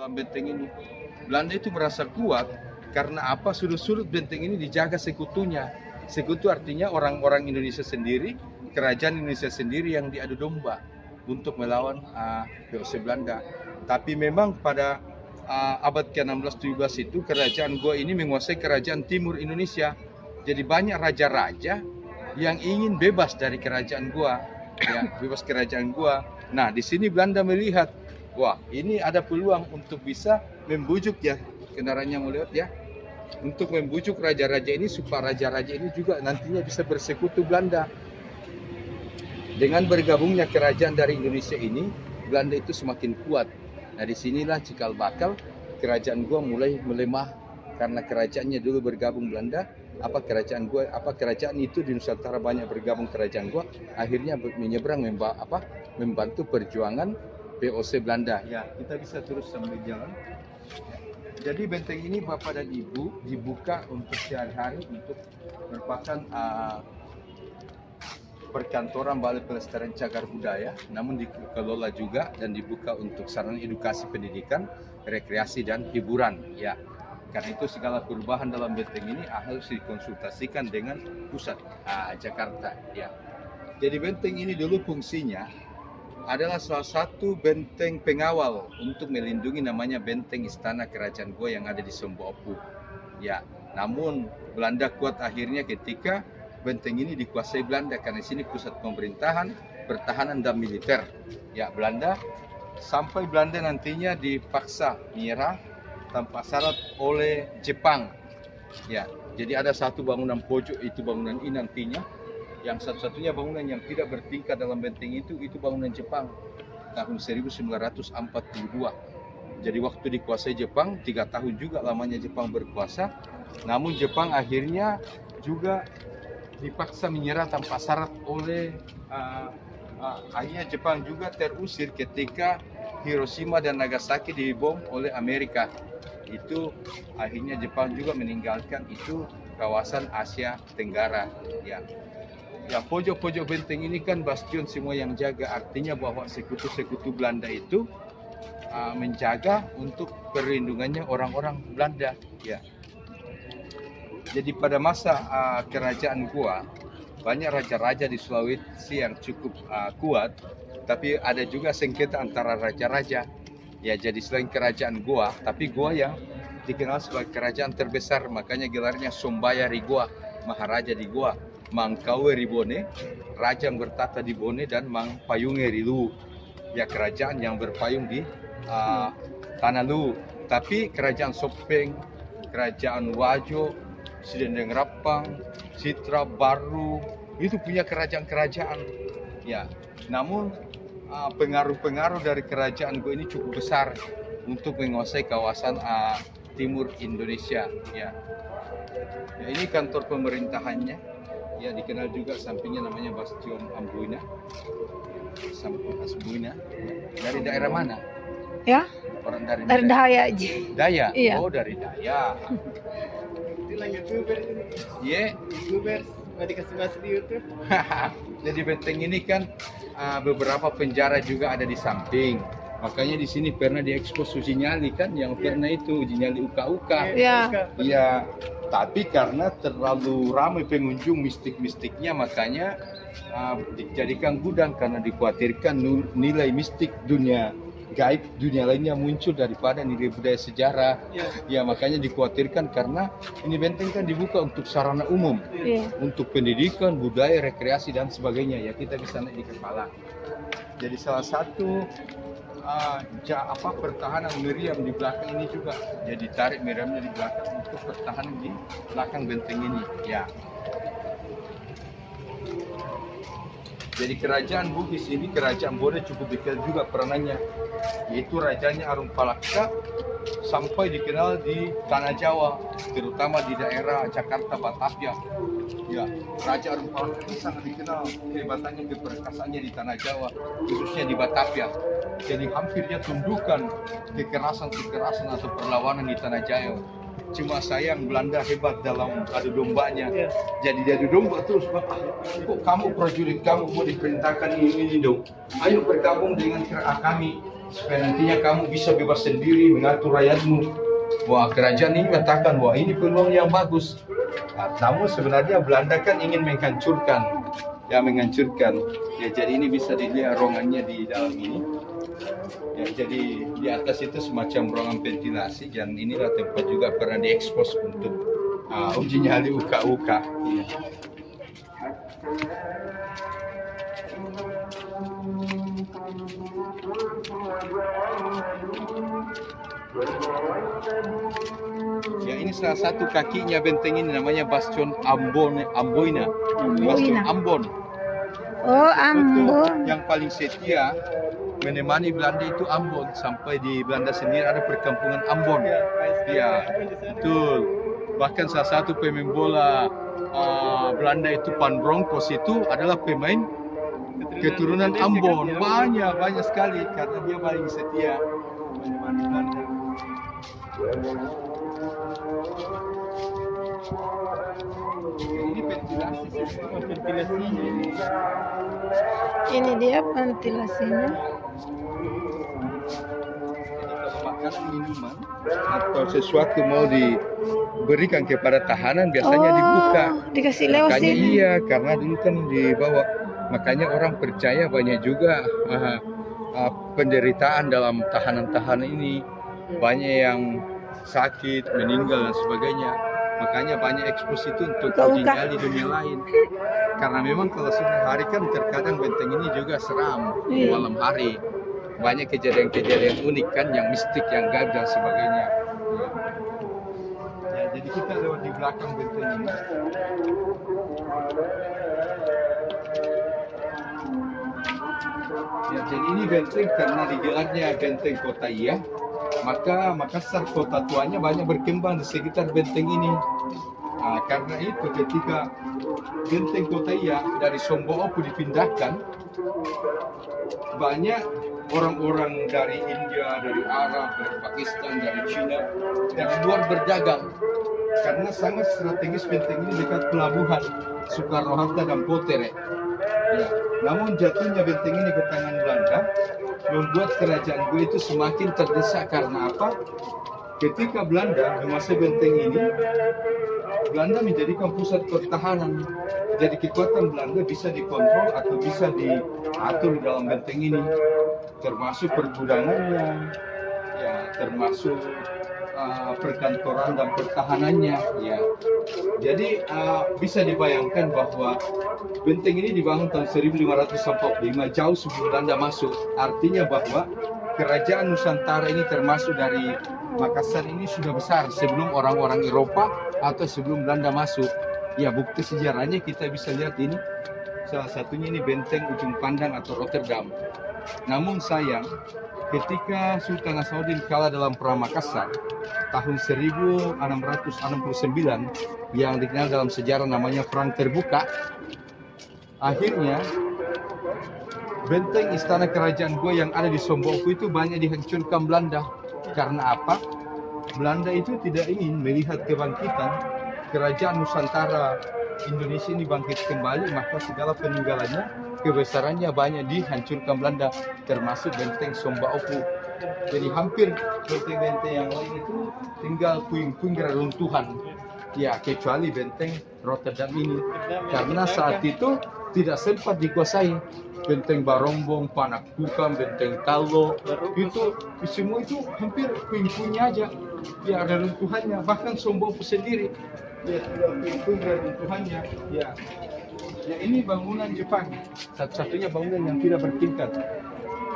dalam benteng ini. Belanda itu merasa kuat karena apa? Sudut-sudut benteng ini dijaga sekutunya. Sekutu artinya orang-orang Indonesia sendiri, kerajaan Indonesia sendiri yang diadu domba untuk melawan VOC Belanda. Tapi memang pada abad ke-16-17 itu kerajaan Goa ini menguasai kerajaan timur Indonesia. Jadi banyak raja-raja yang ingin bebas dari kerajaan Goa, ya, bebas kerajaan Goa. Nah, di sini Belanda melihat, wah, ini ada peluang untuk bisa membujuk, ya, kendaraannya mau lihat ya, untuk membujuk raja-raja ini supaya raja-raja ini juga nantinya bisa bersekutu Belanda. Dengan bergabungnya kerajaan dari Indonesia ini, Belanda itu semakin kuat. Nah, disinilah cikal bakal kerajaan Goa mulai melemah karena kerajaannya dulu bergabung Belanda. Kerajaan itu di Nusantara banyak bergabung kerajaan Goa, akhirnya menyeberang membantu perjuangan VOC Belanda. Ya, kita bisa terus sambil jalan. Jadi benteng ini Bapak dan Ibu dibuka untuk sehari-hari untuk merupakan perkantoran Balai Pelestarian Cagar Budaya, namun dikelola juga dan dibuka untuk sarana edukasi pendidikan, rekreasi dan hiburan. Ya, karena itu segala perubahan dalam benteng ini harus dikonsultasikan dengan pusat Jakarta. Ya, jadi benteng ini dulu fungsinya adalah salah satu benteng pengawal untuk melindungi namanya benteng Istana Kerajaan Goa yang ada di Sombo-Opu. Ya, namun Belanda kuat akhirnya ketika benteng ini dikuasai Belanda karena di sini pusat pemerintahan, pertahanan dan militer. Ya, sampai Belanda nantinya dipaksa menyerah tanpa syarat oleh Jepang. Ya, jadi ada satu bangunan pojok, itu bangunan ini nantinya yang satu-satunya bangunan yang tidak bertingkat dalam benteng itu bangunan Jepang tahun 1942. Jadi waktu dikuasai Jepang, 3 tahun juga lamanya Jepang berkuasa. Namun Jepang akhirnya juga dipaksa menyerah tanpa syarat oleh akhirnya Jepang juga terusir ketika Hiroshima dan Nagasaki dibom oleh Amerika. Itu akhirnya Jepang juga meninggalkan itu kawasan Asia Tenggara. Ya, pojok-pojok benteng ini kan bastion semua yang jaga, artinya bahwa sekutu-sekutu Belanda itu menjaga untuk perlindungannya orang-orang Belanda. Ya. Jadi pada masa kerajaan Goa, banyak raja-raja di Sulawesi yang cukup kuat, tapi ada juga sengketa antara raja-raja. Ya, jadi selain kerajaan Goa, tapi Goa yang dikenal sebagai kerajaan terbesar, makanya gelarnya Sombaya di Goa, Maharaja di Goa, Mangkawe Ribone, raja yang bertata di Bone, dan Mang Payunge Rilu, ya kerajaan yang berpayung di Tanah Lu. Tapi kerajaan Sopeng, kerajaan Wajo, Sidendeng Rapang, Citra Baru, itu punya kerajaan-kerajaan. Ya, namun pengaruh-pengaruh dari kerajaan Goa ini cukup besar untuk menguasai kawasan timur Indonesia. Ya, ini kantor pemerintahannya. Ya, dikenal juga sampingnya namanya Bastion Ambuina. Ambuina. Dari daerah mana? Ya. Orang dari Daya. Daya. Iya. Oh, dari Daya. Itulah YouTuber ini. Iya. YouTuber mau dikasih masuk di YouTube. Jadi benteng ini kan beberapa penjara juga ada di samping. Makanya di sini pernah diekspos uji nyali kan, yang pernah itu uji nyali uka-uka. Iya. Iya. Tapi karena terlalu ramai pengunjung mistik-mistiknya, makanya dijadikan gudang karena dikhawatirkan nilai mistik dunia gaib, dunia lainnya muncul daripada nilai budaya sejarah. Ya, makanya dikhawatirkan karena ini benteng kan dibuka untuk sarana umum, untuk pendidikan, budaya, rekreasi dan sebagainya. Ya, kita bisa naik di kepala. Jadi salah satu pertahanan meriam di belakang ini juga. Jadi tarik meriamnya di belakang untuk pertahanan di belakang benteng ini. Ya. Jadi kerajaan Bugis ini, kerajaan Bone cukup dikenal juga peranannya, yaitu rajanya Arum Palaksa sampai dikenal di Tanah Jawa, terutama di daerah Jakarta, Batavia. Ya, Raja Arum Palaksa ini sangat dikenal kehebatannya, keperkasaannya di Tanah Jawa, khususnya di Batavia. Jadi hampir dia tundukkan kekerasan atau perlawanan di Tanah Jawa. Cuma sayang Belanda hebat dalam adu dombanya. Jadi dia adu domba terus, kok kamu prajurit kamu mau diperintahkan ini dong. Ayo bergabung dengan kami. supaya nantinya kamu bisa bebas sendiri mengatur rakyatmu. Wah, kerajaan ini mengatakan wah ini peluang yang bagus. Nah, namun sebenarnya Belanda kan ingin menghancurkan, ya menghancurkan. Ya jadi ini bisa dilihat ruangannya di dalam ini. Ya, jadi di atas itu semacam ruangan ventilasi dan inilah tempat juga pernah diekspos untuk uji nyali uka-uka. Ya. Ya ini salah satu kakinya benteng ini namanya Bastion Amboina. Bastion Ambon. Oh, Ambon. Yang paling setia menemani Belanda itu Ambon, sampai di Belanda sendiri ada perkampungan Ambon. Ya, betul. Bahkan salah satu pemain bola Belanda itu Van Bronckhorst itu adalah pemain keturunan Ambon. Banyak sekali karena dia paling setia menemani Belanda. Ini ventilasi ventilasinya ini. Ini dia ventilasinya. Jadi kalau makanan minuman atau sesuatu mau diberikan kepada tahanan biasanya dibuka. Dikasih lewat Makanya sini. iya, karena dulu kan dibawa. Makanya orang percaya banyak juga penderitaan dalam tahanan-tahanan ini. Banyak yang sakit, meninggal dan sebagainya. Makanya banyak ekspos itu untuk uji nyali dunia lain. Karena memang kalau sore hari kan terkadang benteng ini juga seram malam hari. Banyak kejadian-kejadian unik kan, yang mistik, yang gaib dan sebagainya. Ya, jadi kita lewat di belakang benteng ini. Ya, jadi ini benteng karena digelarnya benteng kota Iya. Maka Makassar kota tuanya banyak berkembang di sekitar benteng ini. Karena itu ketika benteng kota Iya dari Sombo Opu dipindahkan, banyak orang-orang dari India, dari Arab, dari Pakistan, dari Cina, dari luar berdagang. Karena sangat strategis benteng ini dekat pelabuhan Soekarno-Hatta dan Potere. Ya. Namun jatuhnya benteng ini ke tangan Belanda membuat kerajaan gue itu semakin terdesak. Karena apa? Ketika Belanda menguasai benteng ini, Belanda menjadikan pusat pertahanan. Jadi kekuatan Belanda bisa dikontrol atau bisa diatur di dalam benteng ini, termasuk pergudangannya, ya, termasuk perkantoran dan pertahanannya. Ya. Jadi bisa dibayangkan bahwa benteng ini dibangun tahun 1545, jauh sebelum Belanda masuk. Artinya bahwa kerajaan Nusantara ini termasuk dari Makassar ini sudah besar sebelum orang-orang Eropa atau sebelum Belanda masuk. Ya, bukti sejarahnya kita bisa lihat ini. Salah satunya ini benteng Ujung Pandang atau Rotterdam. Namun sayang, ketika Sultan Nasruddin kalah dalam Perang Makassar tahun 1669 yang dikenal dalam sejarah namanya Perang Terbuka, akhirnya benteng istana kerajaan gue yang ada di Somboku itu banyak dihancurkan Belanda. Karena apa? Belanda itu tidak ingin melihat kebangkitan kerajaan Nusantara Indonesia ini bangkit kembali, maka segala peninggalannya, kebesarannya banyak dihancurkan Belanda, termasuk benteng Sombaopu. Jadi hampir benteng-benteng yang lain itu tinggal puing-puing reruntuhan. Ya, kecuali benteng Rotterdam ini. Karena saat itu tidak sempat dikuasai. Benteng Barombong, Panakukang, Benteng Talo, itu semua itu hampir puing-puingnya aja. Ya, reruntuhannya. Bahkan Sombaopu sendiri, ya, puing-puing reruntuhannya. Ya. Ya, ini bangunan Jepang. Satu-satunya bangunan yang tidak bertingkat.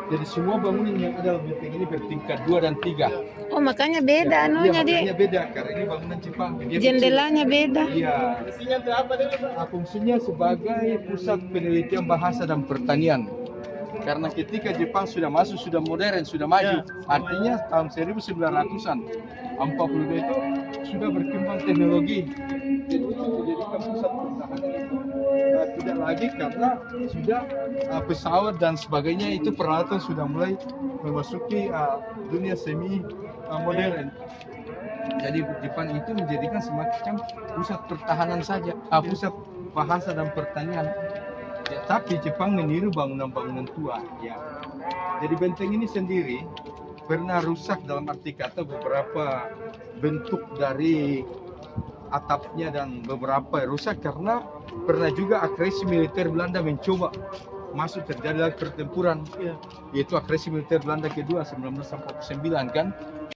Jadi semua bangunan yang ada di benteng ini bertingkat 2 dan 3. Oh, makanya beda Iya, anunya makanya beda karena ini bangunan Jepang. Dia jendelanya beda. Iya. Fungsinya untuk apa deh? Fungsinya sebagai pusat penelitian bahasa dan pertanian. Karena ketika Jepang sudah masuk, sudah modern, sudah maju, artinya tahun 1900-an, 40 itu sudah berkembang teknologi. Jadi itu dijadikan pusat pertahanan itu. Tidak lagi karena sudah pesawat dan sebagainya itu peralatan sudah mulai memasuki dunia semi modern. Jadi Jepang itu menjadikan semacam pusat pertahanan saja, pusat bahasa dan pertanian. Ya, Tapi Jepang meniru bangunan-bangunan tua, ya. Jadi benteng ini sendiri pernah rusak dalam arti kata beberapa bentuk dari atapnya dan beberapa rusak karena pernah juga agresi militer Belanda mencoba masuk terjadi lagi pertempuran, yaitu agresi militer Belanda kedua 1949 kan.